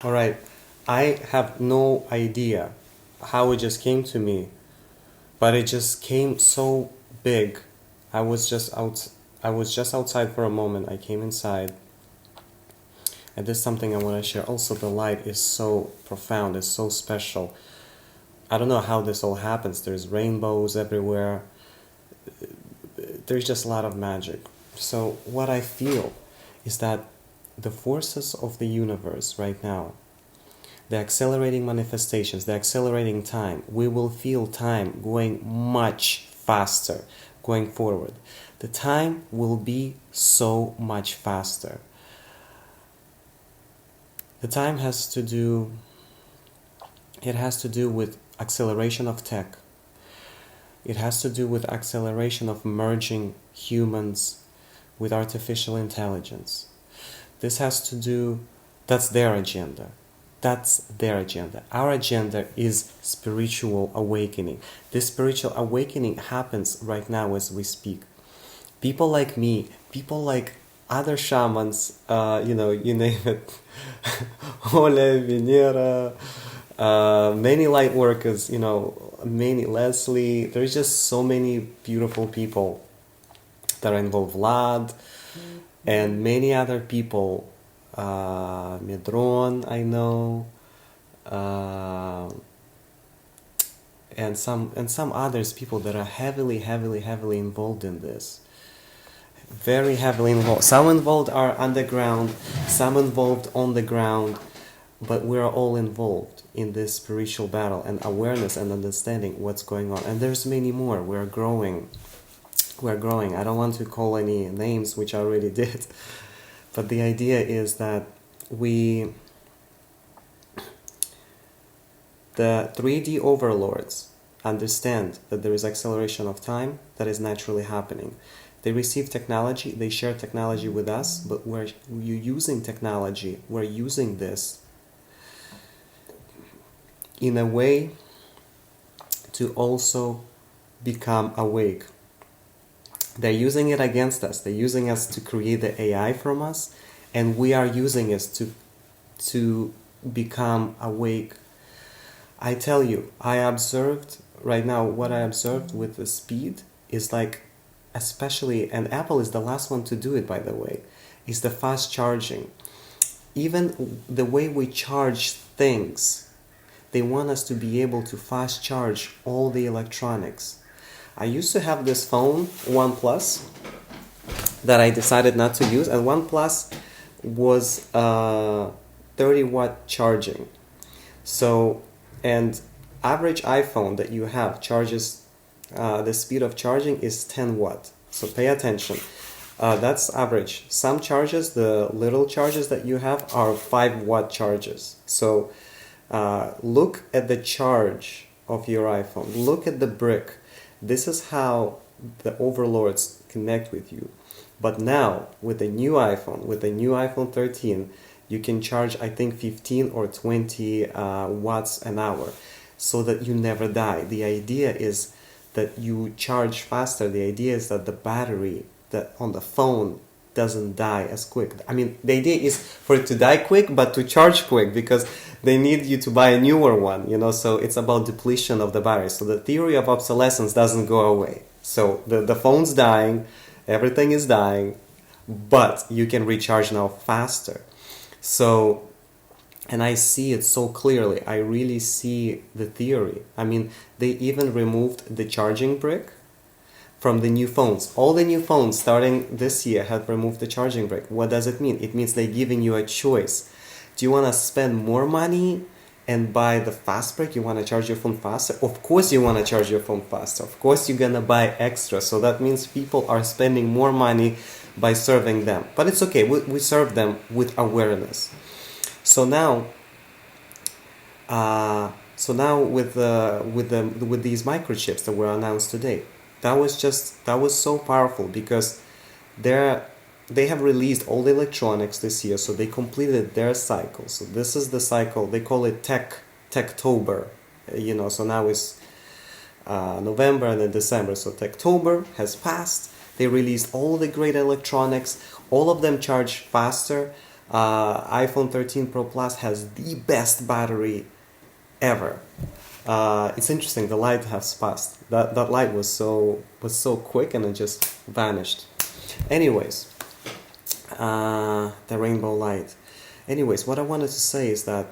All right, I have no idea how it just came to me, but it just came so big. I was just out. I was just outside for a moment. I came inside, and this is something I want to share. Also, the light is so profound. It's so special. I don't know how this all happens. There's rainbows everywhere. There's just a lot of magic. So what I feel is that the forces of the universe right now, the accelerating manifestations, the accelerating time, we will feel time going much faster going forward. The time will be so much faster. The time has to do, it has to do with acceleration of tech. It has to do with acceleration of merging humans with artificial intelligence. This has to do, that's their agenda. That's their agenda. Our agenda is spiritual awakening. This spiritual awakening happens right now as we speak. People like me, people like other shamans, you name it, Ole, Venera, many light workers, many Leslie. There's just so many beautiful people that are involved. Vlad and many other people. Medron, I know, and some others people that are heavily involved in this. Very heavily involved. Some involved are underground, some involved on the ground, but we're all involved in this spiritual battle and awareness and understanding what's going on. And there's many more. We're growing. I don't want to call any names, which I already did. But the idea is that the 3D overlords understand that there is acceleration of time that is naturally happening. They receive technology, they share technology with us, but we're using technology, we're using this in a way to also become awake. They're using it against us. They're using us to create the AI from us, and we are using it to become awake. I tell you, I observed right now, what I observed with the speed is like, especially, and Apple is the last one to do it, by the way, is the fast charging. Even the way we charge things, they want us to be able to fast charge all the electronics. I used to have this phone, OnePlus, that I decided not to use, and OnePlus was 30-watt charging. So, and average iPhone that you have charges, the speed of charging is 10 watt. So pay attention. That's average. Some charges, the little charges that you have, are 5-watt charges. So look at the charge of your iPhone. Look at the brick. This is how the overlords connect with you. But now, with the new iPhone 13, you can charge, I think, 15 or 20 watts an hour, so that you never die. The idea is that you charge faster. The idea is that the battery that on the phone doesn't die as quick. I mean, the idea is for it to die quick, but to charge quick, because they need you to buy a newer one, so it's about depletion of the battery. So the theory of obsolescence doesn't go away. So the phone's dying, everything is dying, but you can recharge now faster. So, and I see it so clearly. I really see the theory. I mean, they even removed the charging brick from the new phones. All the new phones starting this year have removed the charging brick. What does it mean? It means they're giving you a choice. Do you want to spend more money and buy the fast brick? You want to charge your phone faster? Of course you want to charge your phone faster. Of course you're going to buy extra. So that means people are spending more money by serving them. But it's okay. We serve them with awareness. So now with these microchips that were announced today, that was so powerful, because they have released all the electronics this year, so they completed their cycle. So this is the cycle, they call it Techtober, so now it's November and then December. So Techtober has passed. They released all the great electronics. All of them charge faster. iPhone 13 Pro Plus has the best battery ever. It's interesting. The light has passed. That light was so quick, and it just vanished. Anyways, the rainbow light. Anyways, what I wanted to say is that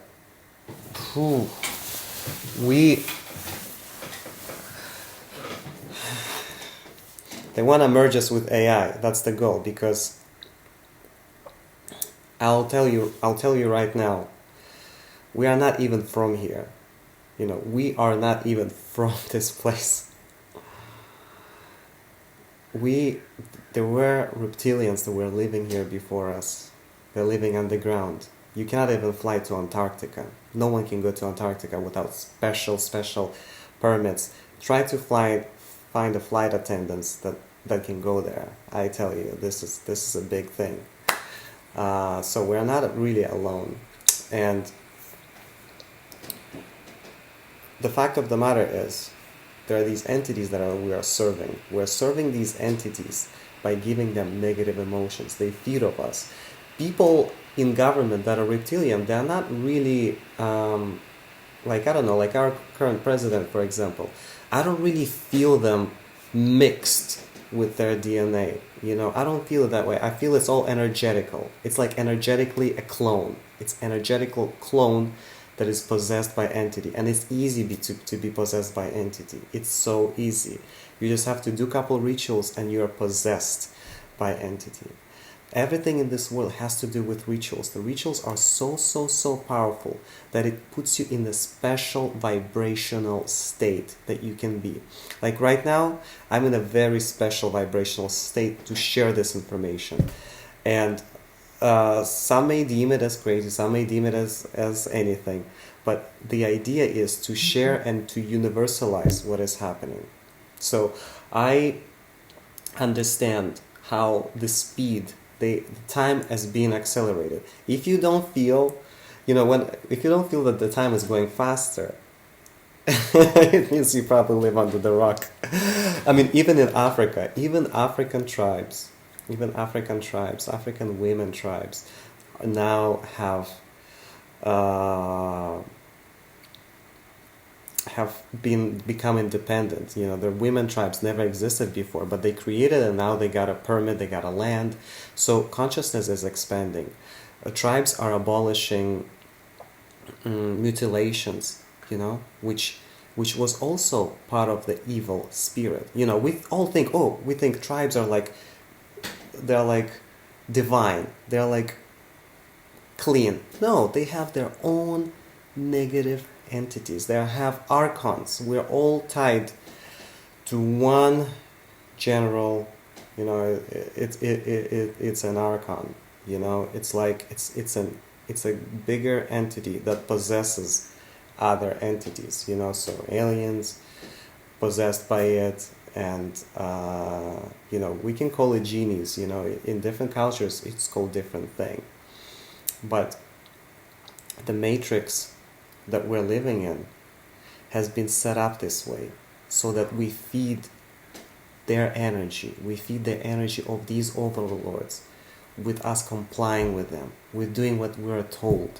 they want to merge us with AI. That's the goal, because I'll tell you right now, we are not even from here. We are not even from this place. There were reptilians that were living here before us. They're living underground. You cannot even fly to Antarctica. No one can go to Antarctica without special permits. Try to find a flight attendants that can go there. I tell you, this is a big thing. So we're not really alone. And the fact of the matter is, there are these entities that we are serving. We're serving these entities by giving them negative emotions. They feed off us. People in government that are reptilian, they're not really, like our current president, for example. I don't really feel them mixed with their DNA. I don't feel it that way. I feel it's all energetical. It's like energetically a clone. It's energetical clone that is possessed by entity, and it's easy to be possessed by entity. It's so easy. You just have to do a couple rituals and you're possessed by entity. Everything in this world has to do with rituals. The rituals are so powerful that it puts you in a special vibrational state that you can be. Like right now, I'm in a very special vibrational state to share this information. And some may deem it as crazy, some may deem it as anything, but the idea is to share and to universalize what is happening. So I understand how the speed, the time is being accelerated. If you don't feel, if you don't feel that the time is going faster, it means you probably live under the rock. I mean, even in Africa, even African women tribes now have become independent. The women tribes never existed before, but they created, and now they got a permit, they got a land. So consciousness is expanding. Tribes are abolishing mutilations, which was also part of the evil spirit. We all think, we think tribes are they're like divine, they're like clean. No, they have their own negative entities. They have archons. We're all tied to one general, it's an archon. It's like it's a bigger entity that possesses other entities. So aliens possessed by it. And we can call it genies. In different cultures it's called different thing, but the matrix that we're living in has been set up this way so that we feed their energy. We feed the energy of these overlords with us complying with them, with doing what we're told,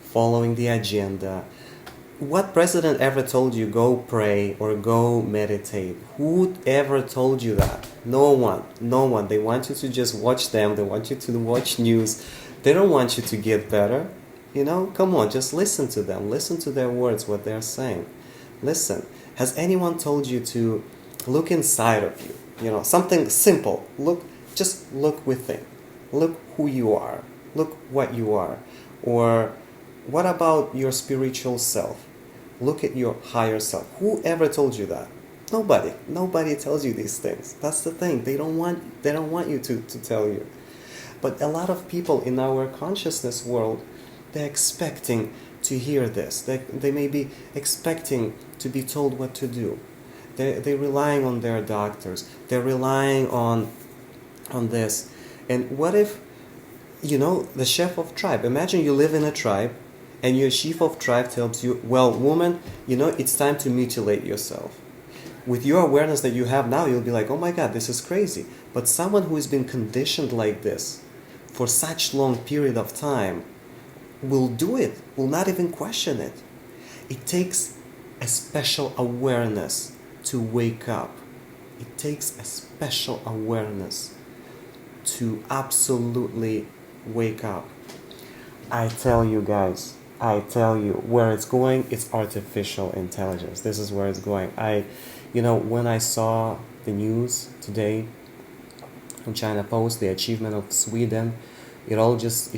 following the agenda. What president ever told you go pray or go meditate? Who ever told you that? No one. They want you to just watch them. They want you to watch news. They don't want you to get better. Come on, just listen to them. Listen to their words, what they're saying. Listen. Has anyone told you to look inside of you? Something simple. Just look within. Look who you are. Look what you are. Or what about your spiritual self? Look at your higher self. Who ever told you that? Nobody tells you these things. That's the thing. They don't want you to tell you. But a lot of people in our consciousness world, they're expecting to hear this. They may be expecting to be told what to do. They're relying on their doctors. They're relying on this. And what if, the chef of tribe, imagine you live in a tribe and your chief of tribe tells you, well, woman, it's time to mutilate yourself. With your awareness that you have now, you'll be like, oh my God, this is crazy. But someone who has been conditioned like this for such long period of time will do it, will not even question it. It takes a special awareness to wake up. It takes a special awareness to absolutely wake up. I tell you guys, I tell you where it's going. It's artificial intelligence. This is where it's going. When I saw the news today from China Post, the achievement of Sweden, it all just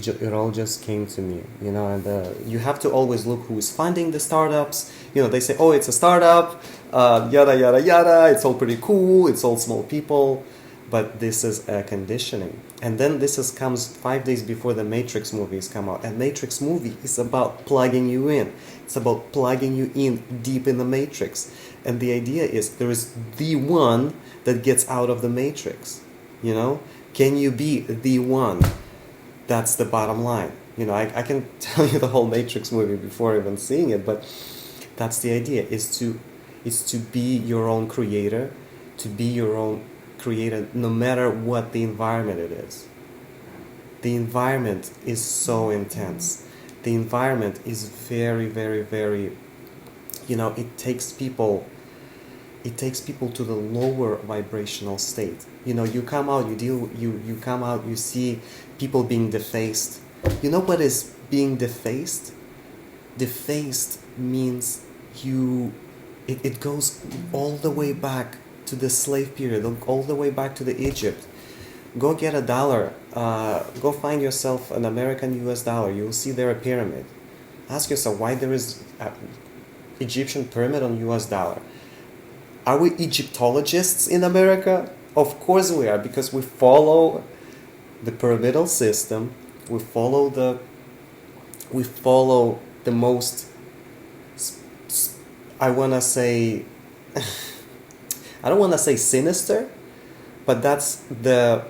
came to me. And you have to always look who is funding the startups. They say, oh, it's a startup, yada yada yada. It's all pretty cool. It's all small people. But this is a conditioning. And then comes 5 days before the Matrix movies come out. And Matrix movie is about plugging you in. It's about plugging you in deep in the Matrix. And the idea is there is the one that gets out of the Matrix. Can you be the one? That's the bottom line. I can tell you the whole Matrix movie before even seeing it, but that's the idea, is to be your own creator, to be your own creator no matter what the environment it is. The environment is so intense. The environment is very, very, very, it takes people to the lower vibrational state. You come out, you come out, you see people being defaced. You know what is being defaced? Defaced means it goes all the way back to the slave period, all the way back to the Egypt. Go get a dollar. Go find yourself an American US dollar. You'll see there a pyramid. Ask yourself why there is an Egyptian pyramid on US dollar. Are we Egyptologists in America? Of course we are, because we follow the pyramidal system. We follow the most, I don't want to say sinister, but that's the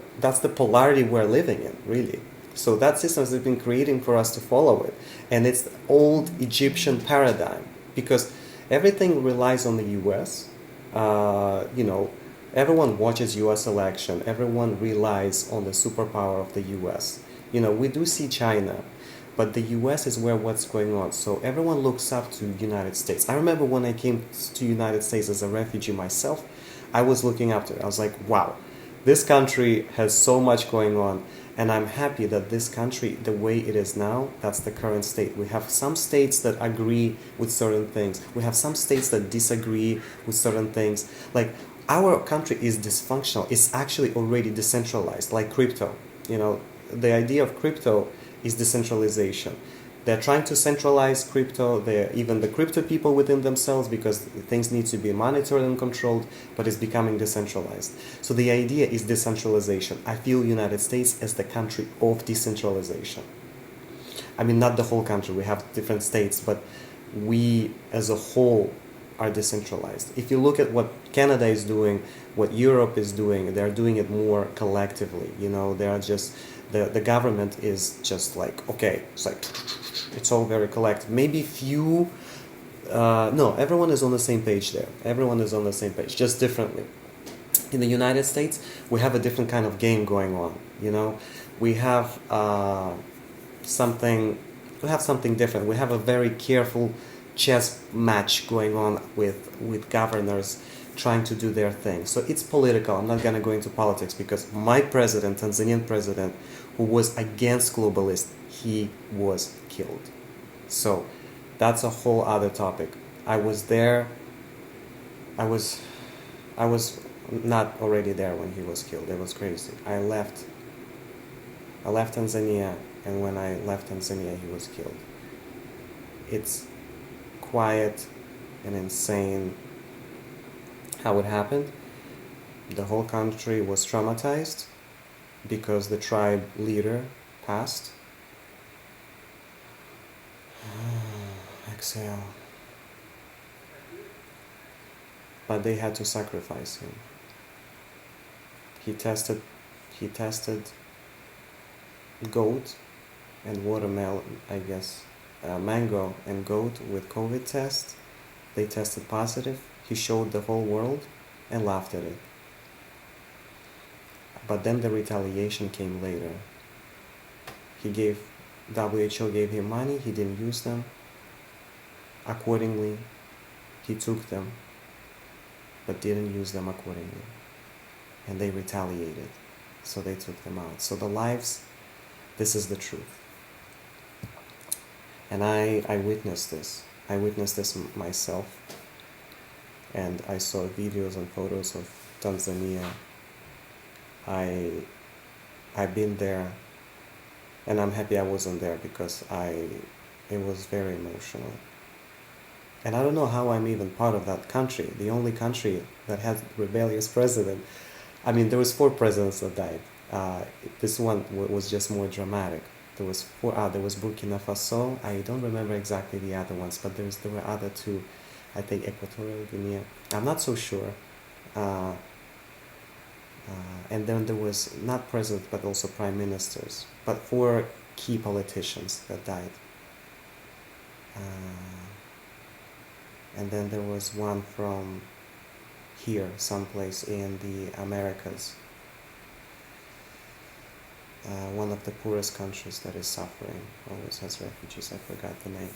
polarity we're living in, really. So that system has been creating for us to follow it. And it's the old Egyptian paradigm, because everything relies on the US. Everyone watches US election. Everyone relies on the superpower of the US. We do see China, but the US is where what's going on. So everyone looks up to United States. I remember when I came to United States as a refugee myself, I was looking up to it. I was like, wow, this country has so much going on. And I'm happy that this country, the way it is now, that's the current state. We have some states that agree with certain things. We have some states that disagree with certain things. Like, our country is dysfunctional. It's actually already decentralized, like crypto. The idea of crypto is decentralization. They're trying to centralize crypto. Even the crypto people within themselves, because things need to be monitored and controlled, but it's becoming decentralized. So the idea is decentralization. I feel United States as the country of decentralization. I mean, not the whole country. We have different states, but we as a whole are decentralized. If you look at what Canada is doing, what Europe is doing, they're doing it more collectively. They are just, the government is just like, okay, it's all very collective. Maybe few, no, everyone is on the same page there. Everyone is on the same page, just differently. In the United States, we have a different kind of game going on. We have something different. We have a very careful chess match going on with governors trying to do their thing. So it's political. I'm not going to go into politics, because my president, Tanzanian president, who was against globalists, he was killed. So that's a whole other topic. I was there. I was not already there when he was killed. It was crazy. I left Tanzania, and when I left Tanzania, he was killed. It's quiet and insane how it happened. The whole country was traumatized because the tribe leader passed. Exhale. But they had to sacrifice him. He tested goat and watermelon, I guess, mango and goat with COVID test. They tested positive. He showed the whole world and laughed at it. But then the retaliation came later. WHO gave him money, he didn't use them. Accordingly, he took them, but didn't use them accordingly. And they retaliated, so they took them out. So the lives, this is the truth. And I witnessed this. I witnessed this myself. And I saw videos and photos of Tanzania. I've been there, and I'm happy I wasn't there because it was very emotional. And I don't know how I'm even part of that country, the only country that had rebellious president. I mean, there was 4 presidents that died. This one was just more dramatic. There was Burkina Faso. I don't remember exactly the other ones, but there were other 2. I think Equatorial Guinea. I'm not so sure. And then there was not president, but also prime ministers. But 4 key politicians that died. And then there was one from here, someplace in the Americas. One of the poorest countries that is suffering, always has refugees. I forgot the name.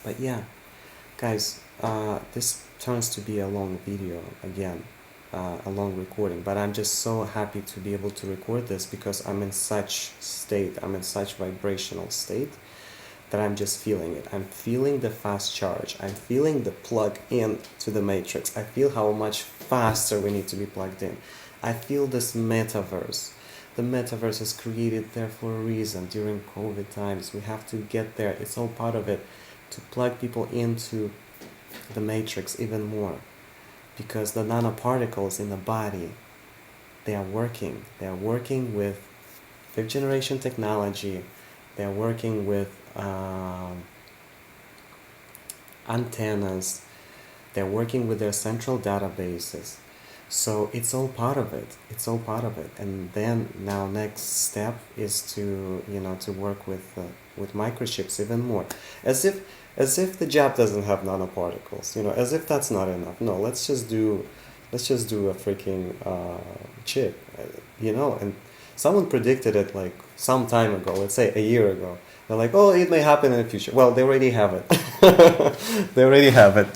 But yeah, guys, this turns to be a long video again, a long recording. But I'm just so happy to be able to record this because I'm in such vibrational state that I'm just feeling it. I'm feeling the fast charge. I'm feeling the plug in to the matrix. I feel how much faster we need to be plugged in. I feel this metaverse. The metaverse is created there for a reason. During COVID times, we have to get there. It's all part of it to plug people into the matrix even more. Because the nanoparticles in the body, they are working. They are working with 5th generation technology. They are working with antennas. They're working with their central databases. So it's all part of it. It's all part of it. And then now next step is to to work with microchips even more. As if the job doesn't have nanoparticles. As if that's not enough. No, let's just do a freaking chip. And someone predicted it like some time ago. Let's say a year ago. They're like, oh, it may happen in the future. Well, they already have it. They already have it.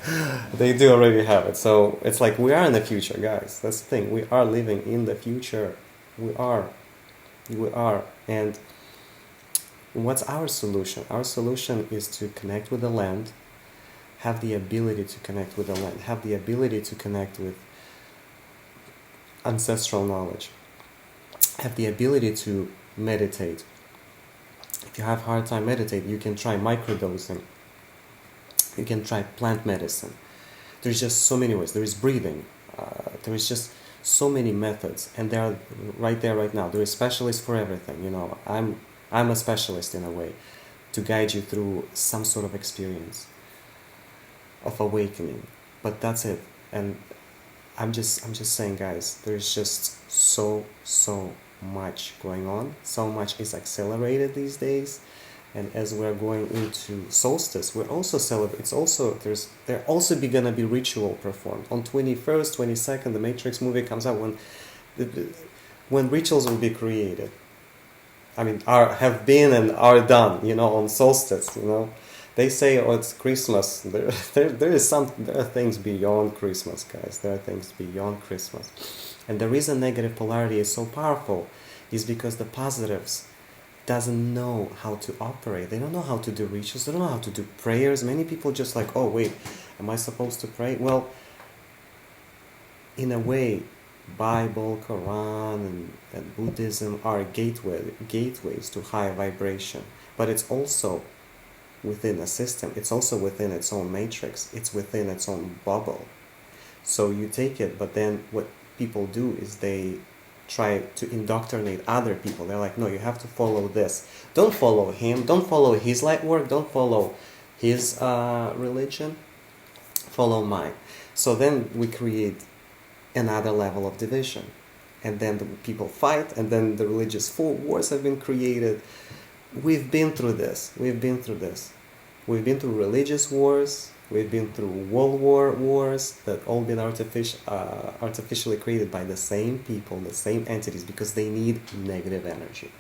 They do already have it. So it's like we are in the future, guys. That's the thing. We are living in the future. We are. And what's our solution? Our solution is to connect with the land, have the ability to connect with the land, have the ability to connect with ancestral knowledge, have the ability to meditate. If you have a hard time meditate, you can try microdosing. You can try plant medicine. There's just so many ways. There is breathing. There is just so many methods, and they are right there right now. There is specialists for everything. I'm a specialist in a way to guide you through some sort of experience of awakening. But that's it. And I'm just saying, guys, there's just so much going on. So much is accelerated these days. And as we're going into solstice, we're also celebrating. There also gonna be ritual performed on 21st, 22nd. The Matrix movie comes out when rituals will be created. I mean, have been and are done. On solstice. They say, oh, it's Christmas. There are things beyond Christmas, guys. There are things beyond Christmas. And the reason negative polarity is so powerful is because the positives doesn't know how to operate. They don't know how to do rituals. They don't know how to do prayers. Many people just like, oh, wait, am I supposed to pray? Well, in a way, Bible, Quran, and Buddhism are gateways to high vibration. But it's also within a system. It's also within its own matrix. It's within its own bubble. So you take it, but then what people do is they try to indoctrinate other people. They're like, no, you have to follow this. Don't follow him. Don't follow his light work. Don't follow his religion. Follow mine. So then we create another level of division. And then the people fight, and then the religious wars have been created. We've been through this. We've been through religious wars. We've been through world wars that all been artificially created by the same people, the same entities, because they need negative energy.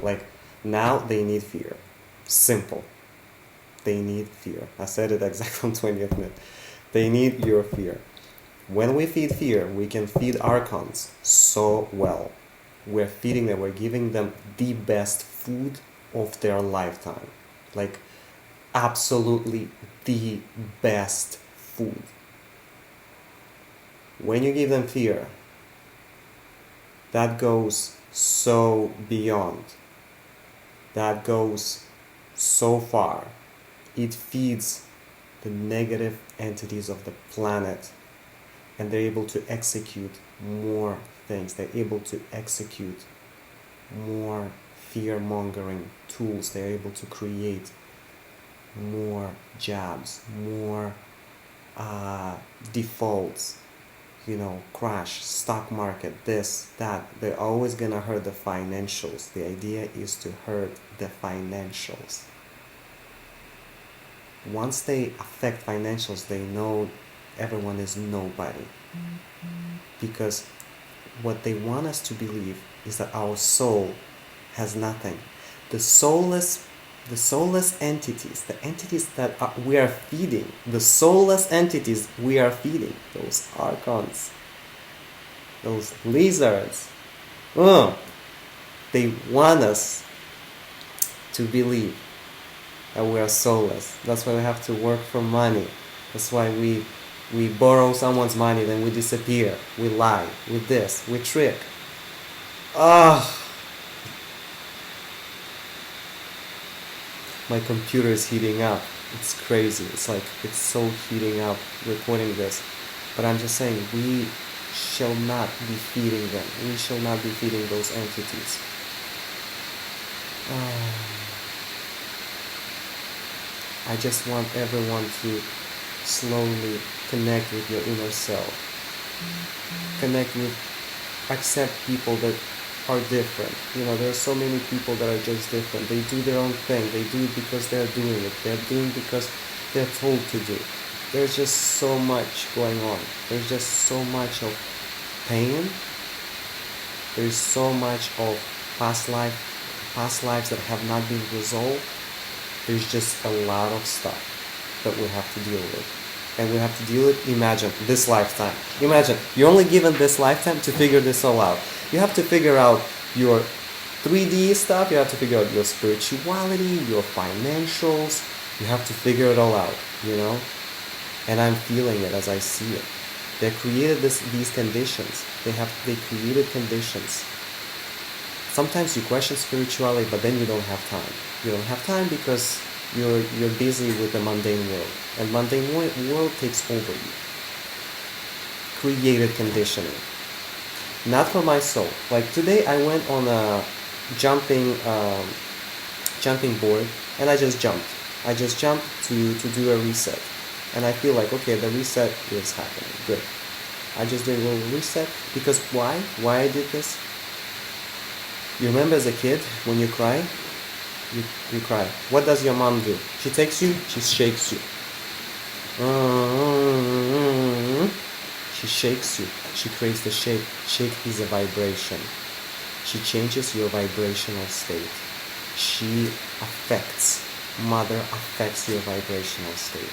Like Now they need fear. Simple. They need fear. I said it exactly on 20th minute. They need your fear. When we feed fear, we can feed Archons so well. We're feeding them, we're giving them the best food of their lifetime. Like, absolutely the best food. When you give them fear, that goes so beyond. That goes so far. It feeds the negative entities of the planet, and they're able to execute more things. They're able to execute more fear-mongering tools. They're able to create more jabs, more defaults, crash, stock market, this, that. They're always gonna hurt the financials. The idea is to hurt the financials. Once they affect financials, they know everyone is nobody. Because what they want us to believe is that our soul has nothing. The soulless entities, the entities that we are feeding, the soulless entities we are feeding, those Archons, those lizards, they want us to believe that we are soulless. That's why we have to work for money. That's why we borrow someone's money, then we disappear. We lie. We this. We trick. My computer is heating up. It's crazy. It's so heating up recording this. But I'm just saying, we shall not be feeding them. We shall not be feeding those entities. I just want everyone to slowly connect with your inner self. Accept people that are different. There are so many people that are just different. They do their own thing. They do it because they're doing it. They're doing it because they're told to do it. There's just so much going on. There's just so much of pain. There's so much of past lives that have not been resolved. There's just a lot of stuff that we have to deal with. And we have to deal with, imagine, this lifetime. Imagine, you're only given this lifetime to figure this all out. You have to figure out your 3D stuff, you have to figure out your spirituality, your financials. You have to figure it all out, And I'm feeling it as I see it. They created these conditions. They created conditions. Sometimes you question spirituality, but then you don't have time. You don't have time because you're busy with the mundane world, and mundane world takes over you. Created conditioning, not for my soul. Like today, I went on a jumping board, and I just jumped. I just jumped to do a reset, and I feel like, okay, the reset is happening. Good. I just did a little reset because why? Why I did this? You remember as a kid when you cry? You cry. What does your mom do? She takes you, she shakes you. She shakes you. She creates the shake. Shake is a vibration. She changes your vibrational state. Mother affects your vibrational state.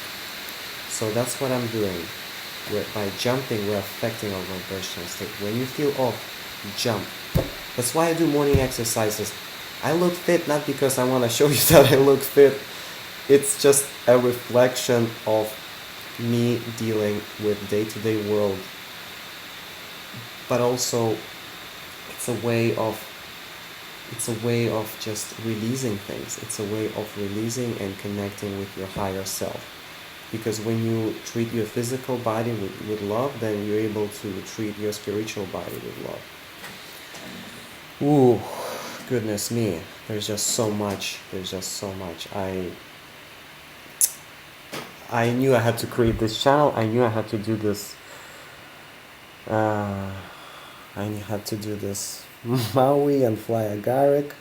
So that's what I'm doing. By jumping, we're affecting our vibrational state. When you feel off, jump. That's why I do morning exercises. I look fit not because I want to show you that I look fit. It's just a reflection of me dealing with day-to-day world. But also, it's a way of just releasing things. It's a way of releasing and connecting with your higher self. Because when you treat your physical body with love, then you're able to treat your spiritual body with love. Ooh, goodness me. There's just so much. I knew I had to create this channel. I knew I had to do this. I had to do this Maui and fly agaric.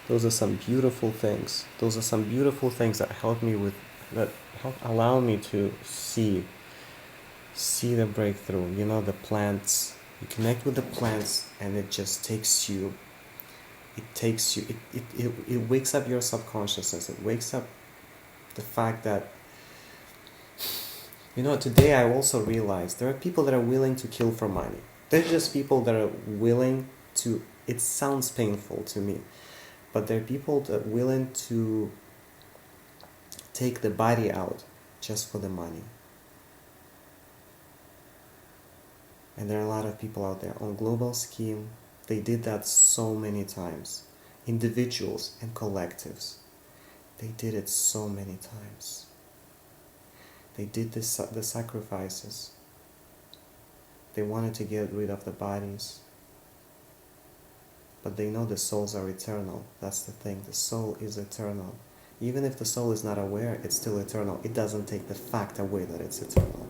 Those are some beautiful things. That help allow me to see the breakthrough. The plants. You connect with the plants, and it just takes you it takes you, it wakes up your subconsciousness. It wakes up the fact that, today I also realized there are people that are willing to kill for money. There's just people that are willing to, it sounds painful to me, but there are people that are willing to take the body out just for the money. And there are a lot of people out there on global scheme. They did that so many times. Individuals and collectives. They did it so many times. They did the sacrifices. They wanted to get rid of the bodies. But they know the souls are eternal. That's the thing. The soul is eternal. Even if the soul is not aware, it's still eternal. It doesn't take the fact away that it's eternal.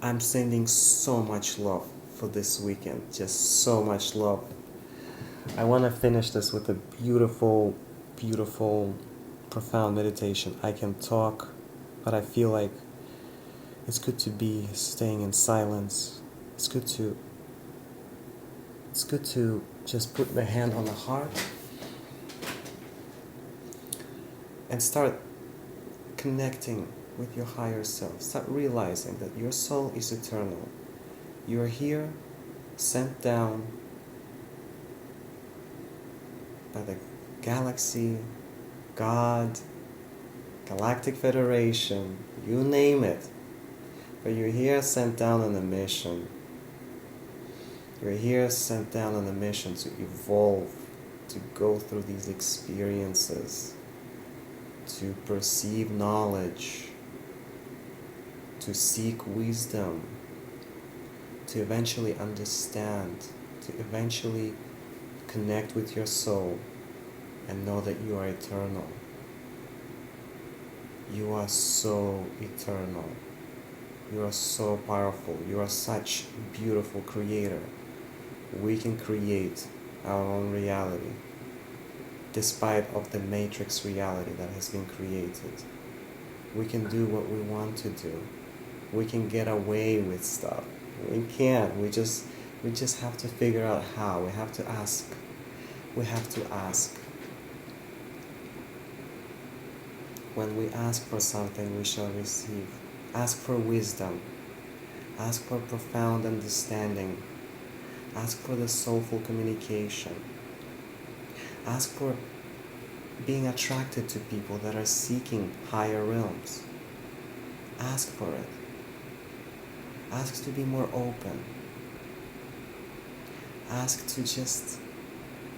I'm sending so much love for this weekend. Just so much love. I want to finish this with a beautiful, beautiful, profound meditation. I can talk, but I feel like it's good to be staying in silence. It's good to just put the hand on the heart and start connecting with your higher self. Start realizing that your soul is eternal. You are here, sent down by the galaxy, God, Galactic Federation, you name it. But you're here sent down on a mission. You're here sent down on a mission to evolve, to go through these experiences, to perceive knowledge, to seek wisdom, to eventually understand, to eventually connect with your soul and know that you are eternal. You are so eternal. You are so powerful. You are such a beautiful creator. We can create our own reality despite of the matrix reality that has been created. We can do what we want to do. We can get away with stuff. We can't. We just have to figure out how. We have to ask. We have to ask. When we ask for something, we shall receive. Ask for wisdom. Ask for profound understanding. Ask for the soulful communication. Ask for being attracted to people that are seeking higher realms. Ask for it. Ask to be more open. Ask to just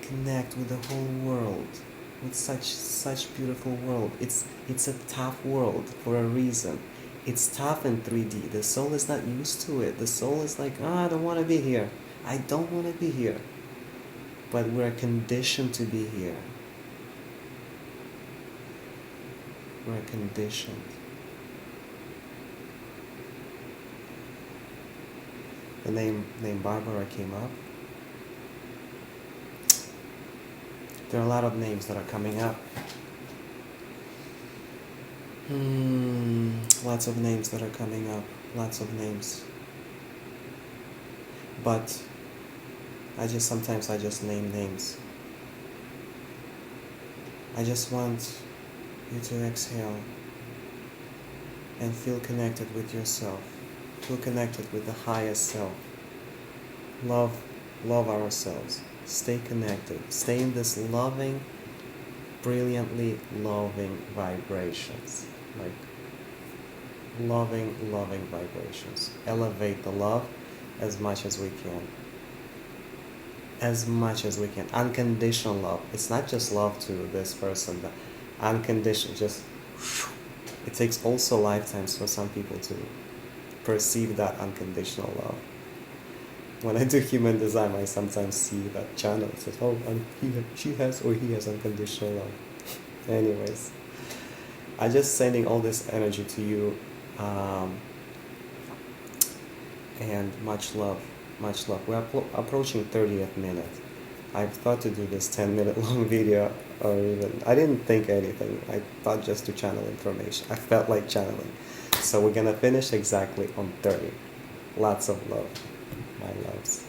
connect with the whole world, with such beautiful world. It's a tough world for a reason. It's tough in 3D. The soul is not used to it. The soul is like, I don't want to be here. I don't want to be here. But we're conditioned to be here. We're conditioned. The name Barbara came up. There are a lot of names that are coming up. Lots of names that are coming up. Lots of names. But sometimes I just name names. I just want you to exhale and feel connected with yourself. Feel connected with the highest self. Love ourselves. Stay connected. Stay in this loving, brilliantly loving vibrations. Like loving vibrations. Elevate the love as much as we can. As much as we can. Unconditional love. It's not just love to this person, but unconditional. Just it takes also lifetimes for some people to perceive that unconditional love. When I do human design, I sometimes see that channel. It says, she has or he has unconditional love. Anyways, I'm just sending all this energy to you, and much love. We're approaching 30th minute. I've thought to do this 10-minute long video, or even, I didn't think anything. I thought just to channel information. I felt like channeling. So we're gonna finish exactly on 30. Lots of love, my loves.